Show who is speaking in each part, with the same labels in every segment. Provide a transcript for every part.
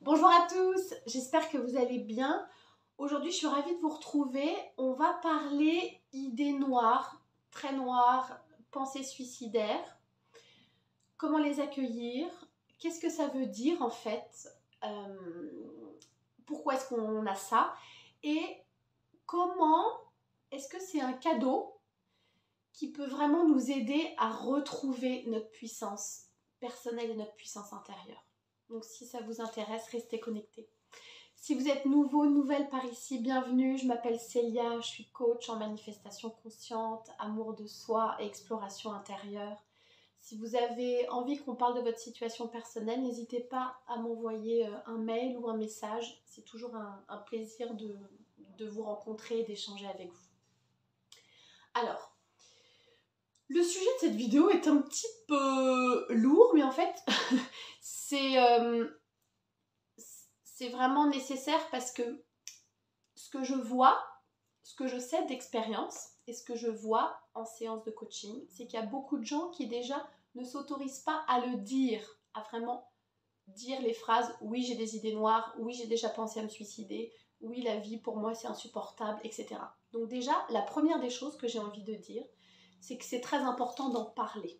Speaker 1: Bonjour à tous, j'espère que vous allez bien. Aujourd'hui, je suis ravie de vous retrouver. On va parler idées noires, pensées suicidaires, comment les accueillir, qu'est-ce que ça veut dire en fait, pourquoi est-ce qu'on a ça et comment est-ce que c'est un cadeau qui peut vraiment nous aider à retrouver notre puissance personnelle et notre puissance intérieure. Donc si ça vous intéresse, restez connectés. Si vous êtes nouveau, nouvelle par ici, bienvenue. Je m'appelle Célia, je suis coach en manifestation consciente, amour de soi et exploration intérieure. Si vous avez envie qu'on parle de votre situation personnelle, n'hésitez pas à m'envoyer un mail ou un message. C'est toujours un plaisir de vous rencontrer et d'échanger avec vous. Alors, le sujet de cette vidéo est un petit peu lourd, mais en fait, c'est vraiment nécessaire parce que ce que je vois, ce que je sais d'expérience et ce que je vois en séance de coaching, c'est qu'il y a beaucoup de gens qui déjà ne s'autorisent pas à le dire, à vraiment dire les phrases « oui, j'ai des idées noires, oui, j'ai déjà pensé à me suicider, oui, la vie pour moi c'est insupportable, etc. » Donc déjà, la première des choses que j'ai envie de dire, c'est que c'est très important d'en parler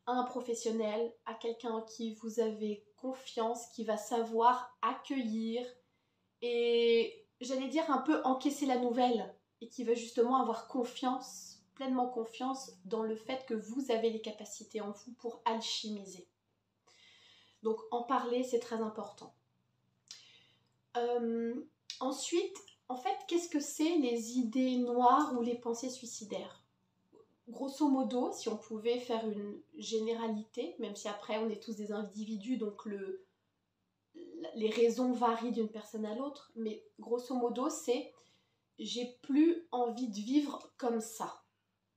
Speaker 1: à un professionnel, à quelqu'un en qui vous avez confiance, qui va savoir accueillir et j'allais dire un peu encaisser la nouvelle et qui va justement avoir confiance, pleinement confiance dans le fait que vous avez les capacités en vous pour alchimiser. Donc en parler, c'est très important. Ensuite, en fait, qu'est-ce que c'est les idées noires ou les pensées suicidaires ? Grosso modo, si on pouvait faire une généralité, même si après on est tous des individus, donc les raisons varient d'une personne à l'autre, mais grosso modo, c'est j'ai plus envie de vivre comme ça.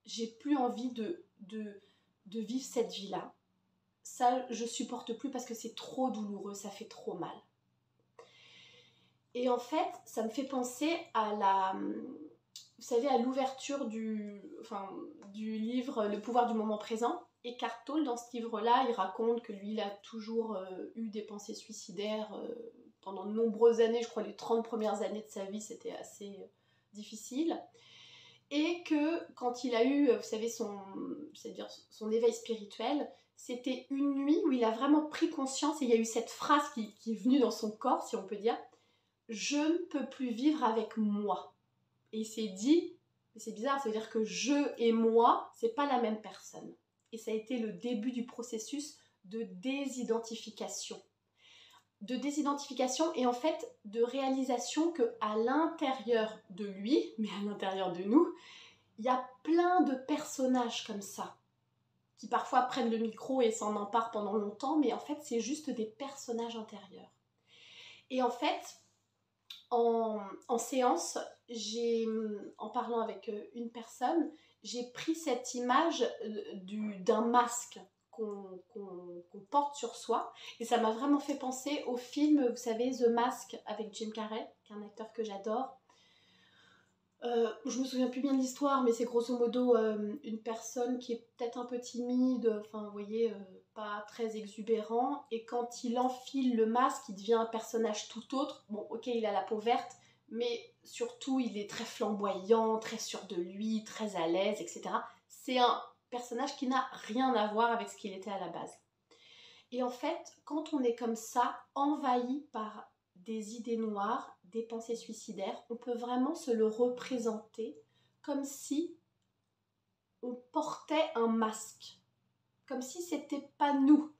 Speaker 1: J'ai plus envie de vivre cette vie-là. Ça, je supporte plus parce que c'est trop douloureux, ça fait trop mal. Et en fait, ça me fait penser à vous savez, à l'ouverture du livre Le pouvoir du moment présent. Eckhart Tolle, dans ce livre-là, il raconte que lui, il a toujours eu des pensées suicidaires pendant de nombreuses années. Je crois les 30 premières années de sa vie, c'était assez difficile. Et que quand il a eu, vous savez, son éveil spirituel, c'était une nuit où il a vraiment pris conscience et il y a eu cette phrase qui est venue dans son corps, si on peut dire, « Je ne peux plus vivre avec moi ». Et il s'est dit, c'est bizarre, ça veut dire que je et moi, c'est pas la même personne. Et ça a été le début du processus de désidentification. De désidentification et en fait de réalisation qu'à l'intérieur de lui, mais à l'intérieur de nous, il y a plein de personnages comme ça, qui parfois prennent le micro et s'en emparent pendant longtemps, mais en fait c'est juste des personnages intérieurs. Et en fait, en séance, en parlant avec une personne, j'ai pris cette image d'un masque qu'on porte sur soi et ça m'a vraiment fait penser au film, vous savez, The Mask avec Jim Carrey, qui est un acteur que j'adore. Je me souviens plus bien de l'histoire, mais c'est grosso modo une personne qui est peut-être un peu timide, enfin vous voyez, pas très exubérant, et quand il enfile le masque, il devient un personnage tout autre. Bon, ok, il a la peau verte, mais surtout il est très flamboyant, très sûr de lui, très à l'aise, etc. C'est un personnage qui n'a rien à voir avec ce qu'il était à la base. Et en fait, quand on est comme ça, envahi par des idées noires, des pensées suicidaires, on peut vraiment se le représenter comme si on portait un masque, comme si c'était pas nous.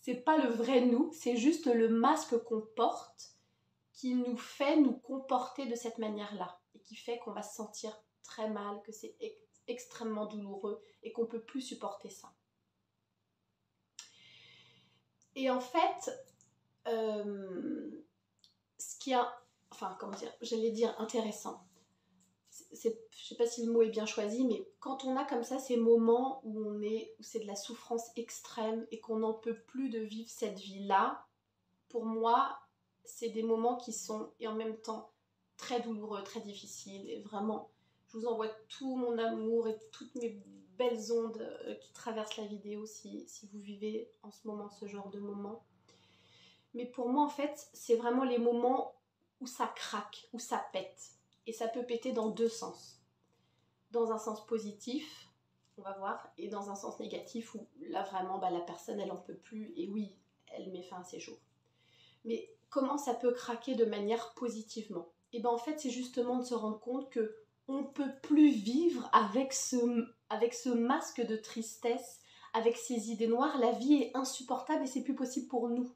Speaker 1: C'est pas le vrai nous, c'est juste le masque qu'on porte qui nous fait nous comporter de cette manière-là et qui fait qu'on va se sentir très mal, que c'est extrêmement douloureux et qu'on peut plus supporter ça. Et en fait, ce qui est, j'allais dire intéressant, je ne sais pas si le mot est bien choisi, mais quand on a comme ça ces moments où c'est de la souffrance extrême et qu'on n'en peut plus de vivre cette vie-là, pour moi, c'est des moments qui sont et en même temps très douloureux, très difficiles. Et vraiment, je vous envoie tout mon amour et toutes mes belles ondes qui traversent la vidéo si vous vivez en ce moment ce genre de moment. Mais pour moi, en fait, c'est vraiment les moments où ça craque, où ça pète. Et ça peut péter dans deux sens. Dans un sens positif, on va voir, et dans un sens négatif où là vraiment la personne elle en peut plus et oui, elle met fin à ses jours. Mais comment ça peut craquer de manière positivement? Et bien en fait c'est justement de se rendre compte que on peut plus vivre avec ce masque de tristesse, avec ces idées noires. La vie est insupportable et c'est plus possible pour nous.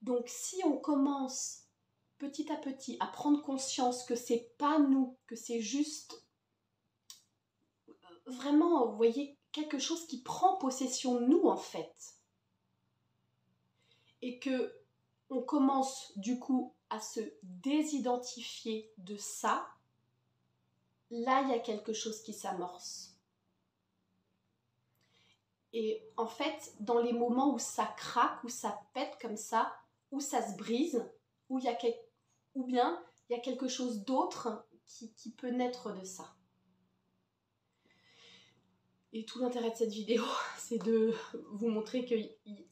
Speaker 1: Donc si on commence petit à petit à prendre conscience que c'est pas nous, que c'est juste vraiment, vous voyez, quelque chose qui prend possession de nous en fait. Et que on commence du coup à se désidentifier de ça, là il y a quelque chose qui s'amorce. Et en fait, dans les moments où ça craque, où ça pète comme ça, où ça se brise, ou bien il y a quelque chose d'autre qui peut naître de ça. Et tout l'intérêt de cette vidéo, c'est de vous montrer que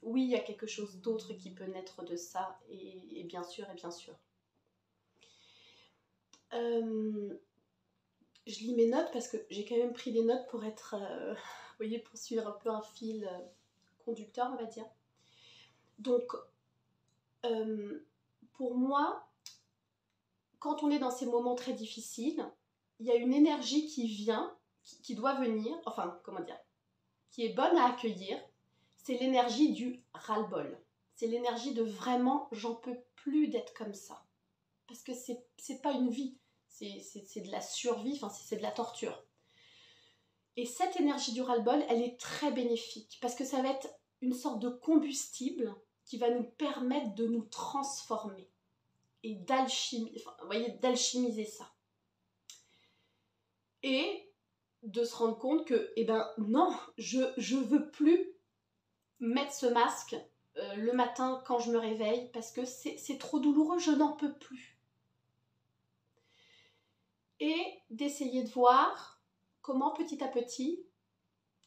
Speaker 1: oui, il y a quelque chose d'autre qui peut naître de ça, et bien sûr, et bien sûr. Je lis mes notes parce que j'ai quand même pris des notes pour être, vous voyez, pour suivre un peu un fil conducteur, on va dire. Donc, pour moi, quand on est dans ces moments très difficiles, il y a une énergie qui vient, qui doit venir, enfin, comment dire, qui est bonne à accueillir, c'est l'énergie du ras-le-bol. C'est l'énergie de vraiment, j'en peux plus d'être comme ça. Parce que c'est pas une vie, c'est de la survie, enfin c'est de la torture. Et cette énergie du ras-le-bol, elle est très bénéfique, parce que ça va être une sorte de combustible qui va nous permettre de nous transformer et d'alchimiser ça. Et de se rendre compte que, eh ben non, je veux plus mettre ce masque le matin quand je me réveille parce que c'est trop douloureux, je n'en peux plus. Et d'essayer de voir comment petit à petit,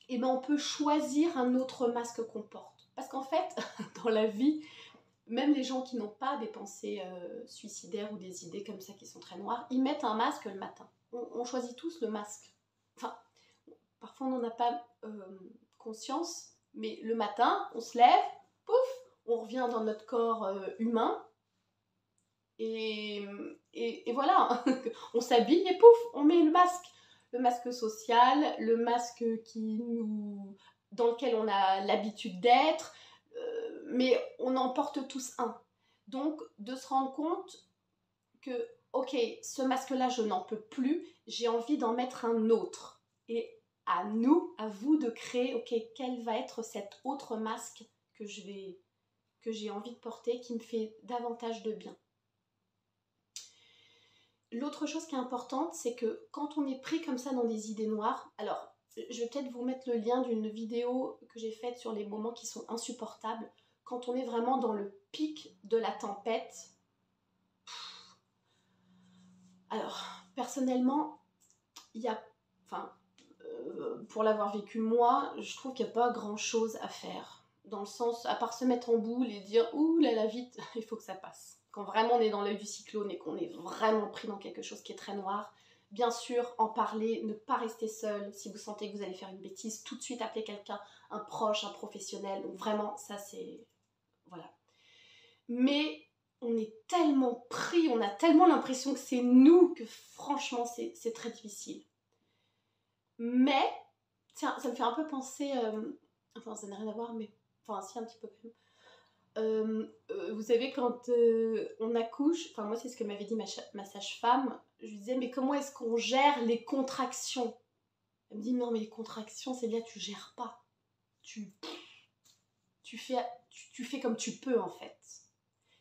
Speaker 1: eh ben, on peut choisir un autre masque qu'on porte. Parce qu'en fait, dans la vie, même les gens qui n'ont pas des pensées suicidaires ou des idées comme ça qui sont très noires, ils mettent un masque le matin. On choisit tous le masque. Enfin, parfois on n'en a pas conscience, mais le matin, on se lève, pouf, on revient dans notre corps humain, et voilà, on s'habille et pouf, on met le masque social, le masque dans lequel on a l'habitude d'être, mais on en porte tous un. Donc, de se rendre compte que, ok, ce masque-là, je n'en peux plus, j'ai envie d'en mettre un autre. Et à vous de créer, ok, quel va être cet autre masque que j'ai envie de porter, qui me fait davantage de bien. L'autre chose qui est importante, c'est que quand on est pris comme ça dans des idées noires, alors je vais peut-être vous mettre le lien d'une vidéo que j'ai faite sur les moments qui sont insupportables, quand on est vraiment dans le pic de la tempête. Alors, personnellement, il y a, pour l'avoir vécu moi, je trouve qu'il n'y a pas grand-chose à faire. Dans le sens, à part se mettre en boule et dire « Ouh là là, vite, il faut que ça passe ». Quand vraiment on est dans l'œil du cyclone et qu'on est vraiment pris dans quelque chose qui est très noir, bien sûr, en parler, ne pas rester seul. Si vous sentez que vous allez faire une bêtise, tout de suite appeler quelqu'un, un proche, un professionnel. Donc vraiment, ça c'est... Voilà. Mais on est tellement pris, on a tellement l'impression que c'est nous que franchement c'est très difficile. Mais, tiens, ça me fait un peu penser... enfin, ça n'a rien à voir, mais... Enfin, si, un petit peu quand même. Vous savez, quand on accouche, enfin moi c'est ce que m'avait dit ma sage-femme, je lui disais mais comment est-ce qu'on gère les contractions? Elle me dit non mais les contractions c'est là tu gères pas, tu fais comme tu peux en fait.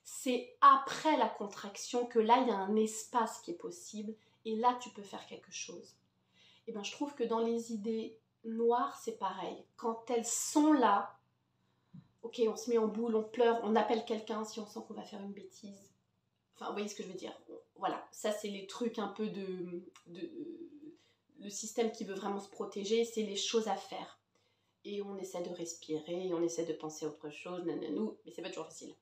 Speaker 1: C'est après la contraction que là il y a un espace qui est possible et là tu peux faire quelque chose. Et bien je trouve que dans les idées noires c'est pareil, quand elles sont là, ok, on se met en boule, on pleure, on appelle quelqu'un si on sent qu'on va faire une bêtise. Enfin, vous voyez ce que je veux dire. Voilà, ça c'est les trucs un peu le système qui veut vraiment se protéger, c'est les choses à faire. Et on essaie de respirer, on essaie de penser à autre chose, nananou, mais c'est pas toujours facile.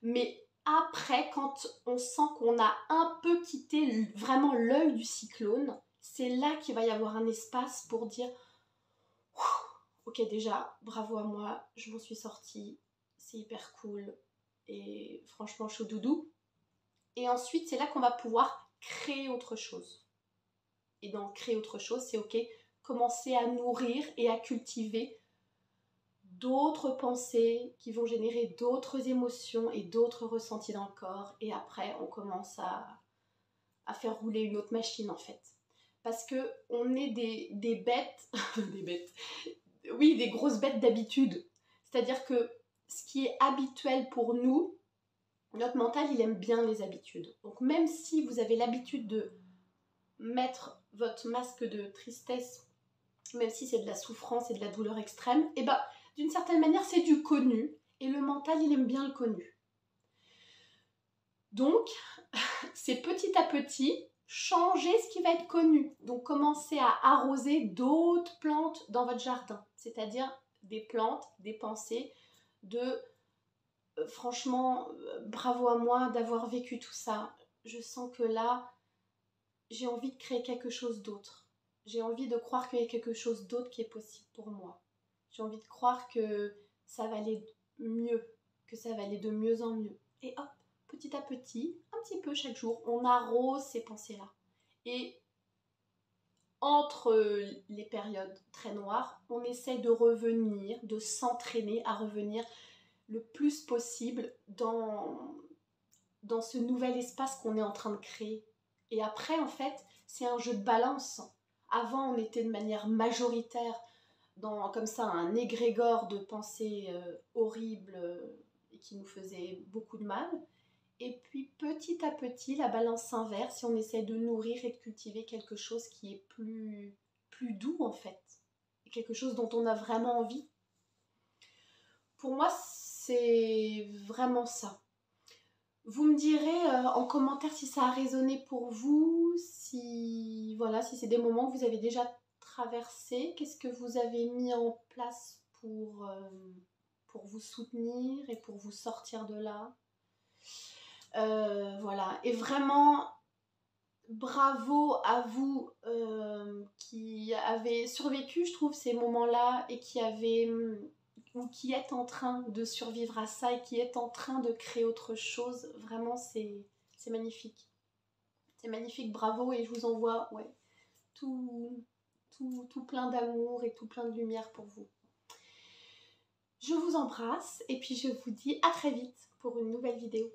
Speaker 1: Mais après, quand on sent qu'on a un peu quitté vraiment l'œil du cyclone, c'est là qu'il va y avoir un espace pour dire ok, déjà, bravo à moi, je m'en suis sortie, c'est hyper cool et franchement chaud doudou. Et ensuite, c'est là qu'on va pouvoir créer autre chose. Et dans créer autre chose, c'est ok, commencer à nourrir et à cultiver d'autres pensées qui vont générer d'autres émotions et d'autres ressentis dans le corps. Et après, on commence à faire rouler une autre machine en fait. Parce que on est des bêtes, des bêtes, oui, des grosses bêtes d'habitude. C'est-à-dire que ce qui est habituel pour nous, notre mental, il aime bien les habitudes. Donc même si vous avez l'habitude de mettre votre masque de tristesse, même si c'est de la souffrance et de la douleur extrême, et ben d'une certaine manière, c'est du connu. Et le mental, il aime bien le connu. Donc, c'est petit à petit changer ce qui va être connu. Donc, commencer à arroser d'autres plantes dans votre jardin. C'est-à-dire des plantes, des pensées de franchement, bravo à moi d'avoir vécu tout ça. Je sens que là, j'ai envie de créer quelque chose d'autre. J'ai envie de croire qu'il y a quelque chose d'autre qui est possible pour moi. J'ai envie de croire que ça va aller mieux, que ça va aller de mieux en mieux. Et hop, petit à petit, un petit peu chaque jour, on arrose ces pensées-là. Et entre les périodes très noires, on essaie de revenir, de s'entraîner à revenir le plus possible dans ce nouvel espace qu'on est en train de créer. Et après, en fait, c'est un jeu de balance. Avant, on était de manière majoritaire dans comme ça un égrégore de pensées horribles et qui nous faisaient beaucoup de mal. Et puis petit à petit, la balance s'inverse et on essaie de nourrir et de cultiver quelque chose qui est plus doux en fait. Et quelque chose dont on a vraiment envie. Pour moi, c'est vraiment ça. Vous me direz en commentaire si ça a résonné pour vous, si voilà, si c'est des moments que vous avez déjà traversés, qu'est-ce que vous avez mis en place pour vous soutenir et pour vous sortir de là. Voilà, et vraiment bravo à vous qui avez survécu, je trouve, ces moments-là et qui avez ou qui êtes en train de survivre à ça et qui êtes en train de créer autre chose. Vraiment, c'est magnifique. C'est magnifique, bravo, et je vous envoie tout plein d'amour et tout plein de lumière pour vous. Je vous embrasse et puis je vous dis à très vite pour une nouvelle vidéo.